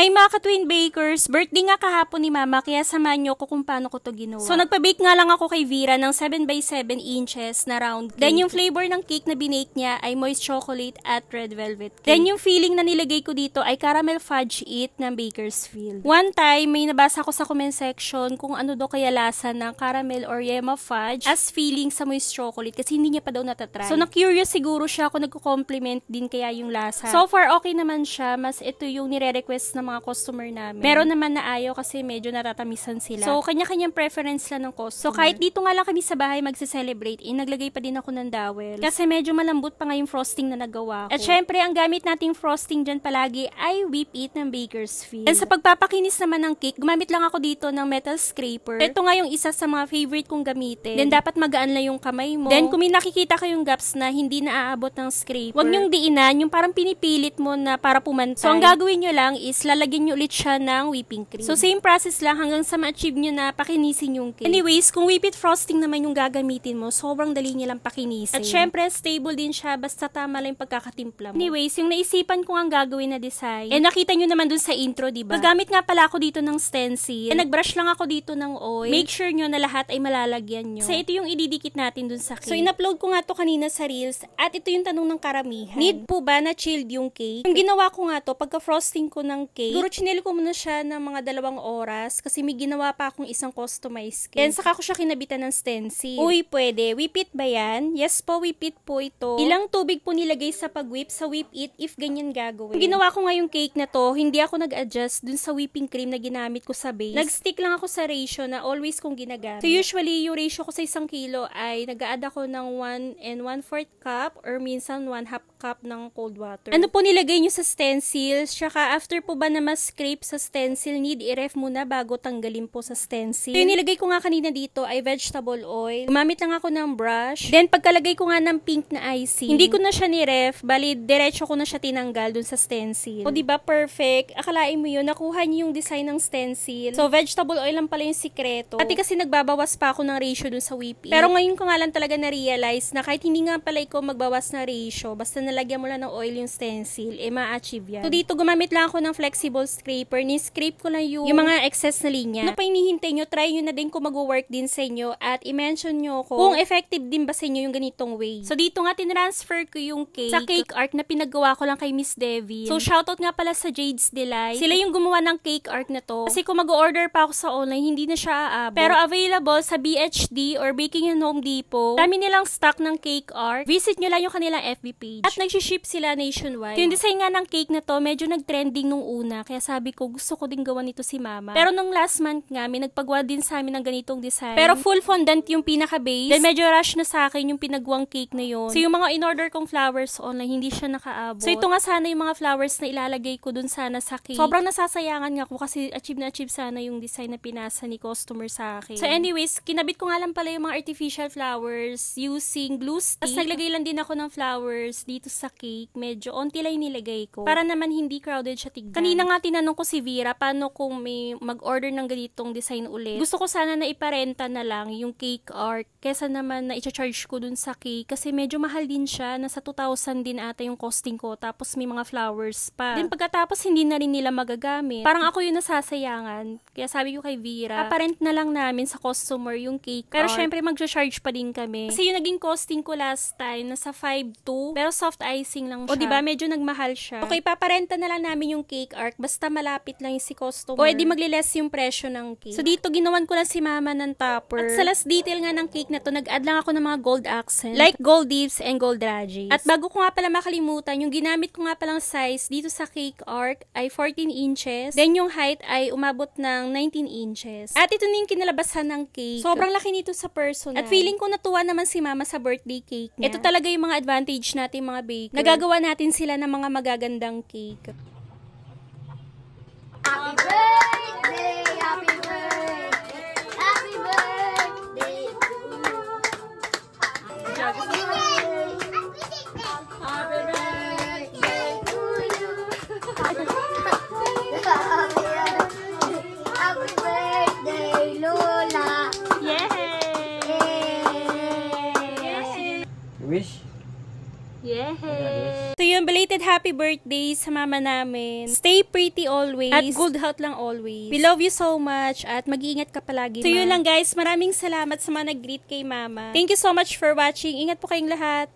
Hi mga ka-twin bakers! Birthday nga kahapon ni Mama kaya samahan niyo ko kung paano ko to ginawa. So nagpa-bake nga lang ako kay Vera ng 7x7 inches na round cake. Then yung flavor ng cake na binake niya ay moist chocolate at red velvet cake. Then yung filling na nilagay ko dito ay caramel fudge it ng Bakersfield. One time may nabasa ko sa comment section kung ano daw kaya lasa ng caramel or yema fudge as filling sa moist chocolate kasi hindi niya pa daw natatry. So na-curious siguro siya kung nagko-compliment din kaya yung lasa. So far okay naman siya, mas ito yung nire-request ng mga customer namin. Meron naman na ayaw kasi medyo natatamisan sila. So, kanya-kanyang preference lang ng customer. So, kahit dito nga lang kami sa bahay magse-celebrate, naglagay pa din ako ng dowel. Kasi medyo malambot pa nga yung frosting na nagawa ko. At syempre, ang gamit nating frosting dyan palagi ay Whip It ng Bakersfield. And sa pagpapakinis naman ng cake, gumamit lang ako dito ng metal scraper. Ito nga yung isa sa mga favorite kong gamitin. Then, dapat magaan lang yung kamay mo. Then, kung may nakikita kayong gaps na hindi naaabot ng scraper, huwag nyong diinan, yung parang pinipilit mo na para pumantay. So, ang gagawin nyo lang is lalagyan nyo ulit siya ng whipping cream. So, same process lang hanggang sa ma-achieve nyo na pakinisin yung cake. Anyways, kung Whip It frosting naman yung gagamitin mo, sobrang dali niya lang pakinisin. At syempre, stable din siya basta tama lang yung pagkakatimpla mo. Anyways, yung naisipan ko ang gagawin na design, nakita nyo naman dun sa intro, diba? Gagamit nga pala ako dito ng stencil. Nagbrush lang ako dito ng oil. Make sure nyo na lahat ay malalagyan nyo. So, ito yung ididikit natin dun sa cake. So, in-upload ko nga to kanina sa Reels at ito yung tanong ng karamihan. Need po ba na chilled yung cake? Yung ginawa ko nga to, pagka-frosting ko ng cake, siguro chinel ko muna siya ng mga 2 oras kasi may ginawa pa akong isang customized cake. Then, saka ko siya kinabitan ng stencil. Uy, pwede. Whip It ba yan? Yes po, Whip It po ito. Ilang tubig po nilagay sa pag-whip sa Whip It if ganyan gagawin. Yung ginawa ko nga yung cake na to, hindi ako nag-adjust dun sa whipping cream na ginamit ko sa base. Nag-stick lang ako sa ratio na always kong ginagamit. So, usually, yung ratio ko sa 1 kilo ay nag-add ako ng 1 1/4 cup or minsan 1/2 cup ng cold water. Ano po nilagay nyo sa stencil? Tsaka after po ba na mas-scrape sa stencil, need i-ref muna bago tanggalin po sa stencil. So, yung nilagay ko nga kanina dito ay vegetable oil. Gumamit lang ako ng brush. Then, pagkalagay ko nga ng pink na icing, hindi ko na siya ni-ref, bali, diretso ko na siya tinanggal dun sa stencil. O, diba, perfect? Akalain mo yun, nakuha niyo yung design ng stencil. So, vegetable oil lang pala yung sikreto. Pati kasi nagbabawas pa ako ng ratio dun sa Whip It. Pero ngayon ko nga lang talaga na-realize na kahit hindi nga pala ikaw magbawas na ratio, basta nalagyan mo lang ng oil yung stencil, ma-achieve yan. So, dito gumamit lang ako ng flexible scraper. Ni-scrape ko lang yung mga excess na linya. Ano pa hinihintay nyo, try nyo na din kung mag-work din sa inyo at i-mention nyo kung effective din ba sa inyo yung ganitong way. So, dito nga tinransfer ko yung cake sa cake art na pinagawa ko lang kay Miss Devi. So, shoutout nga pala sa Jade's Delight. Sila yung gumawa ng cake art na to. Kasi kung mag-order pa ako sa online, hindi na siya aabot. Pero available sa BHD or Baking and Home Depot. Dami nilang stock ng cake art. Visit nyo lang yung kanilang FB page. At nag-ship sila nationwide. So, yung design nga ng cake na to, medyo nag-trending nung una. Kaya sabi ko, gusto ko din gawan nito si Mama. Pero nung last month nga, may nagpagawa din sa amin ng ganitong design. Pero full fondant yung pinaka-base. Then medyo rush na sa akin yung pinagawang cake na yun. So yung mga in-order kong flowers online, hindi siya nakaabot. So ito nga sana yung mga flowers na ilalagay ko dun sana sa cake. Sobrang nasasayangan nga ako kasi achieve sana yung design na pinasa ni customer sa akin. So anyways, kinabit ko nga lang pala yung mga artificial flowers using glue stick. Tapos naglagay lang din ako ng flowers dito sa cake. Medyo onti lang nilagay ko. Para naman hindi crowded siya tignan. Kanina nga tinanong ko si Vera, paano kung may mag-order ng ganitong design ulit. Gusto ko sana na iparenta na lang yung cake art kesa naman na i-charge ko dun sa cake kasi medyo mahal din siya. Nasa 2,000 din ata yung costing ko tapos may mga flowers pa. Then pagkatapos hindi na rin nila magagamit. Parang ako yung nasasayangan. Kaya sabi ko kay Vera, paparent na lang namin sa customer yung cake art. Pero syempre mag-charge pa din kami. Kasi yung naging costing ko last time nasa 5,200 pero soft icing lang siya. O diba medyo nagmahal siya. Okay, paparenta na lang namin yung cake art basta malapit lang yung si customer. O edi magle-less yung presyo ng cake. So dito ginawan ko lang si Mama ng topper. At sa last detail nga ng cake na to, nag-add lang ako ng mga gold accent. Like gold leaves and gold rajies. At bago ko nga pala makalimutan, yung ginamit ko nga palang size dito sa cake art ay 14 inches. Then yung height ay umabot ng 19 inches. At ito na yung kinalabasan ng cake. Sobrang laki nito sa personal. At feeling ko natuwa naman si Mama sa birthday cake niya. Ito talaga yung mga advantage natin mga baker. Nagagawa natin sila ng mga magagandang cake. Happy birthday, happy birthday, happy birthday to you. Happy birthday, happy birthday to you. Happy birthday, Lola. Yay! Wish? Yay! So yun, belated happy happy birthday sa mama namin. Stay pretty always. At good health lang always. We love you so much at mag-iingat ka palagi, So yun lang guys, maraming salamat sa mga nag-greet kay mama. Thank you so much for watching. Ingat po kayong lahat.